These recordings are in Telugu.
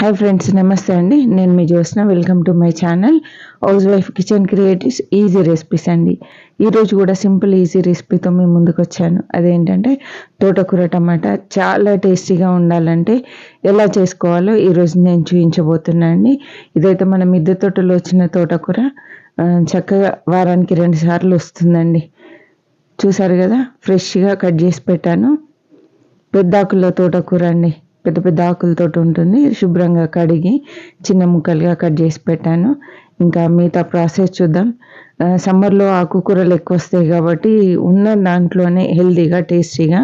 హాయ్ ఫ్రెండ్స్, నమస్తే అండి. నేను మీ Jyothsna. Welcome to my channel housewife kitchen creatives easy recipes అండి. ఈరోజు కూడా సింపుల్ ఈజీ రెసిపీతో మేము ముందుకు వచ్చాను. అదేంటంటే తోటకూర టమాటా. చాలా టేస్టీగా ఉండాలంటే ఎలా చేసుకోవాలో ఈరోజు నేను చూపించబోతున్నాను అండి. ఇదైతే మన మిద్దె తోటలో వచ్చిన తోటకూర. చక్కగా వారానికి 2 సార్లు వస్తుందండి. చూసారు కదా, ఫ్రెష్గా కట్ చేసి పెట్టాను. పెద్ద ఆకుల తోటకూర అండి, పెద్ద పెద్ద ఆకులతో ఉంటుంది. శుభ్రంగా కడిగి చిన్న ముక్కలుగా కట్ చేసి పెట్టాను. ఇంకా మిగతా ప్రాసెస్ చూద్దాం. సమ్మర్లో ఆకుకూరలు ఎక్కువ వస్తాయి కాబట్టి ఉన్న దాంట్లోనే హెల్తీగా టేస్టీగా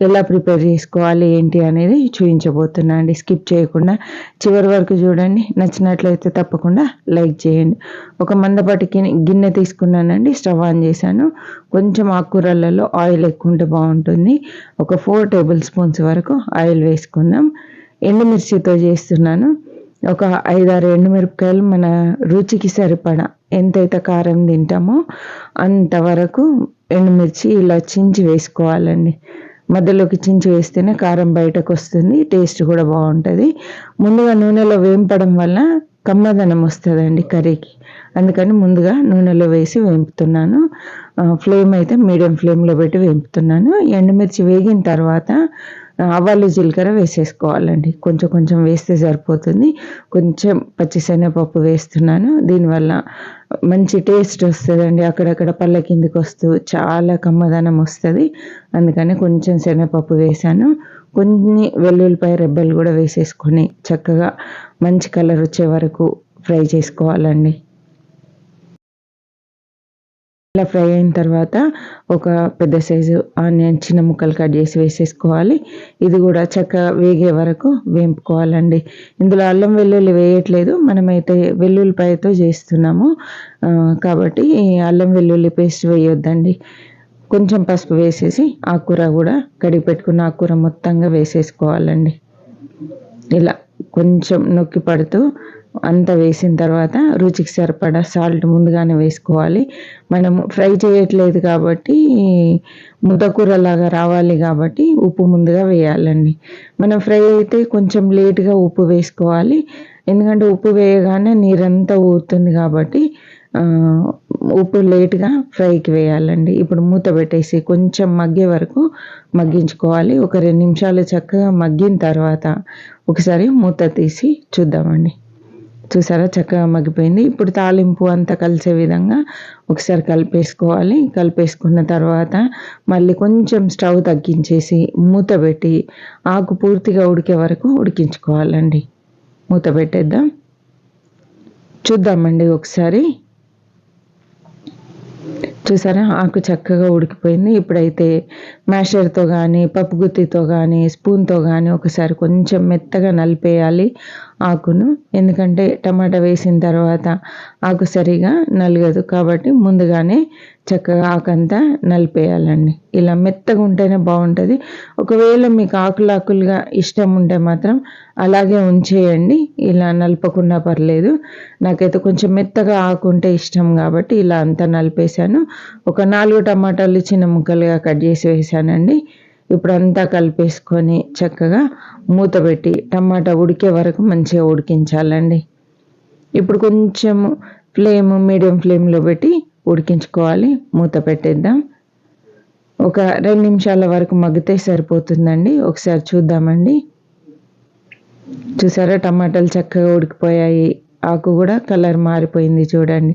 ఎలా ప్రిపేర్ చేసుకోవాలి ఏంటి అనేది చూపించబోతున్నా అండి. స్కిప్ చేయకుండా చివరి వరకు చూడండి. నచ్చినట్లయితే తప్పకుండా లైక్ చేయండి. ఒక మందపాటి గిన్నె తీసుకున్నానండి. స్టవ్ ఆన్ చేశాను. కొంచెం ఆకుకూరలలో ఆయిల్ ఎక్కువ ఉంటే బాగుంటుంది. ఒక 4 టేబుల్ స్పూన్స్ వరకు ఆయిల్ వేసుకుందాం. ఎండుమిర్చితో చేస్తున్నాను. ఒక 5-6 ఎండుమిరపకాయలు మన రుచికి సరిపడా ఎంతైతే కారం తింటామో అంతవరకు ఎండుమిర్చి ఇలా చించి వేసుకోవాలండి. మధ్యలోకి చించి వేస్తేనే కారం బయటకు వస్తుంది, టేస్ట్ కూడా బాగుంటుంది. ముందుగా నూనెలో వేంపడం వల్ల కమ్మదనం వస్తుందండి కర్రీకి. అందుకని ముందుగా నూనెలో వేసి వేంపుతున్నాను. ఫ్లేమ్ అయితే మీడియం ఫ్లేమ్లో పెట్టి వేంపుతున్నాను. ఎండుమిర్చి వేగిన తర్వాత ఆవాలు జీలకర్ర వేసేసుకోవాలండి. కొంచెం కొంచెం వేస్తే సరిపోతుంది. కొంచెం పచ్చిశనగపప్పు వేస్తున్నాను. దీనివల్ల మంచి టేస్ట్ వస్తుందండి. అక్కడక్కడ పళ్ళ కిందికి వస్తూ చాలా కమ్మదనం వస్తుంది. అందుకని కొంచెం శనగపప్పు వేసాను. కొన్ని వెల్లుల్లిపాయ రెబ్బలు కూడా వేసేసుకొని చక్కగా మంచి కలర్ వచ్చే వరకు ఫ్రై చేసుకోవాలండి. ఇలా ఫ్రై అయిన తర్వాత ఒక పెద్ద సైజు ఆనియన్ చిన్న ముక్కలు కట్ చేసి వేసేసుకోవాలి. ఇది కూడా చక్కగా వేగే వరకు వేంపుకోవాలండి. ఇందులో అల్లం వెల్లుల్లి వేయట్లేదు, మనమైతే వెల్లుల్లిపాయతో చేస్తున్నాము కాబట్టి అల్లం వెల్లుల్లి పేస్ట్ వేయొద్దండి. కొంచెం పసుపు వేసేసి ఆకుకూర కూడా కడిగి పెట్టుకున్న ఆకుకూర మొత్తంగా వేసేసుకోవాలండి. ఇలా కొంచెం నొక్కి పడుతూ అంతా వేసిన తర్వాత రుచికి సరిపడా సాల్ట్ ముందుగానే వేసుకోవాలి. మనము ఫ్రై చేయట్లేదు కాబట్టి ముద్దకూరలాగా రావాలి కాబట్టి ఉప్పు ముందుగా వేయాలండి. మనం ఫ్రై అయితే కొంచెం లేట్గా ఉప్పు వేసుకోవాలి. ఎందుకంటే ఉప్పు వేయగానే నీరంతా ఊరుతుంది కాబట్టి ఉప్పు లేట్గా ఫ్రైకి వేయాలండి. ఇప్పుడు మూత పెట్టేసి కొంచెం మగ్గే వరకు మగ్గించుకోవాలి. ఒక 2 నిమిషాలు చక్కగా మగ్గిన తర్వాత ఒకసారి మూత తీసి చూద్దామండి. చూసారా, చక్కగా మగ్గిపోయింది. ఇప్పుడు తాలింపు అంతా కలిసే విధంగా ఒకసారి కలిపేసుకోవాలి. కలిపేసుకున్న తర్వాత మళ్ళీ కొంచెం స్టవ్ తగ్గించేసి మూత పెట్టి ఆకు పూర్తిగా ఉడికే వరకు ఉడికించుకోవాలండి. మూత పెట్టేద్దాం. చూద్దామండి ఒకసారి. చూసారా, ఆకు చక్కగా ఉడికిపోయింది. ఇప్పుడైతే మ్యాషర్తో కానీ పప్పు గుత్తితో కానీ స్పూన్తో కానీ ఒకసారి కొంచెం మెత్తగా నలిపేయాలి ఆకును. ఎందుకంటే టమాటా వేసిన తర్వాత ఆకు సరిగా నలగదు కాబట్టి ముందుగానే చక్కగా ఆకంతా నలిపేయాలండి. ఇలా మెత్తగా ఉంటేనే బాగుంటుంది. ఒకవేళ మీకు ఆకులుగా ఇష్టం ఉంటే మాత్రం అలాగే ఉంచేయండి, ఇలా నలపకుండా పర్లేదు. నాకైతే కొంచెం మెత్తగా ఆకుంటే ఇష్టం కాబట్టి ఇలా అంతా నలిపేశాను. ఒక 4 టమాటాలు చిన్న ముక్కలుగా కట్ చేసి వేసానండి. ఇప్పుడు అంతా కలిపేసుకొని చక్కగా మూత పెట్టి టమాటా ఉడికే వరకు మంచిగా ఉడికించాలండి. ఇప్పుడు కొంచెం ఫ్లేమ్ మీడియం ఫ్లేమ్లో పెట్టి ఉడికించుకోవాలి. మూత పెట్టేద్దాం. ఒక 2 నిమిషాల వరకు మగ్గితే సరిపోతుందండి. ఒకసారి చూద్దామండి. చూసారా, టమాటాలు చక్కగా ఉడికిపోయాయి. ఆకు కూడా కలర్ మారిపోయింది చూడండి,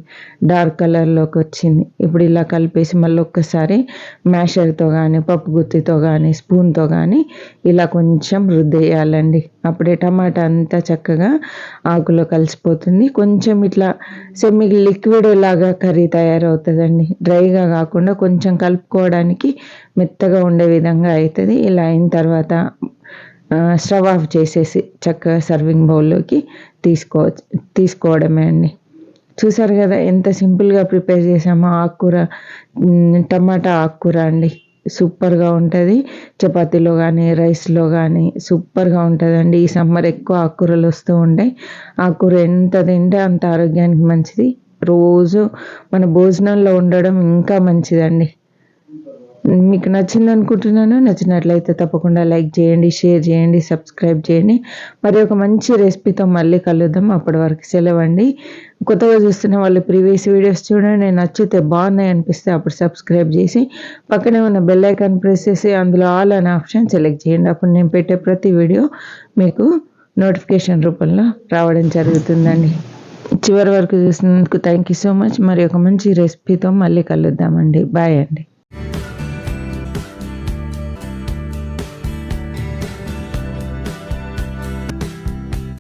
డార్క్ కలర్లోకి వచ్చింది. ఇప్పుడు ఇలా కలిపేసి మళ్ళీ ఒక్కసారి మ్యాషర్తో కానీ పప్పు గుత్తితో కానీ స్పూన్తో కానీ ఇలా కొంచెం రుద్దేయాలండి. అప్పుడే టమాటా అంతా చక్కగా ఆకులో కలిసిపోతుంది. కొంచెం ఇట్లా సెమీ లిక్విడ్ లాగా కర్రీ తయారవుతుందండి. డ్రైగా కాకుండా కొంచెం కలుపుకోవడానికి మెత్తగా ఉండే విధంగా అవుతుంది. ఇలా అయిన తర్వాత స్టవ్ ఆఫ్ చేసేసి చక్కగా సర్వింగ్ బౌల్లోకి తీసుకోవడమే అండి. చూసారు కదా ఎంత సింపుల్గా ప్రిపేర్ చేసామో ఆకుకూర, టమాటా ఆకుకూర అండి. సూపర్గా ఉంటుంది. చపాతీలో కానీ రైస్లో కానీ సూపర్గా ఉంటుందండి. ఈ సమ్మర్ ఎక్కువ ఆకుకూరలు వస్తూ ఉంటాయి. ఆకుకూర ఎంత తింటే అంత ఆరోగ్యానికి మంచిది. రోజు మన భోజనంలో ఉండడం ఇంకా మంచిదండి. మీకు నచ్చింది అనుకుంటున్నాను. నచ్చినట్లయితే తప్పకుండా లైక్ చేయండి, షేర్ చేయండి, సబ్స్క్రైబ్ చేయండి. మరి ఒక మంచి రెసిపీతో మళ్ళీ కలుద్దాం. అప్పటి వరకు సెలవండి. కొత్తగా చూస్తున్న వాళ్ళు ప్రీవియస్ వీడియోస్ చూడండి. నచ్చితే బాగున్నాయి అనిపిస్తే అప్పుడు సబ్స్క్రైబ్ చేసి పక్కనే ఉన్న బెల్ ఐకాన్ ప్రెస్ చేసి అందులో ఆల్ అనే ఆప్షన్ సెలెక్ట్ చేయండి. అప్పుడు నేను పెట్టే ప్రతి వీడియో మీకు నోటిఫికేషన్ రూపంలో రావడం జరుగుతుందండి. చివరి వరకు చూసినందుకు థ్యాంక్ యూ సో మచ్. మరి ఒక మంచి రెసిపీతో మళ్ళీ కలుద్దామండి. బాయ్ అండి.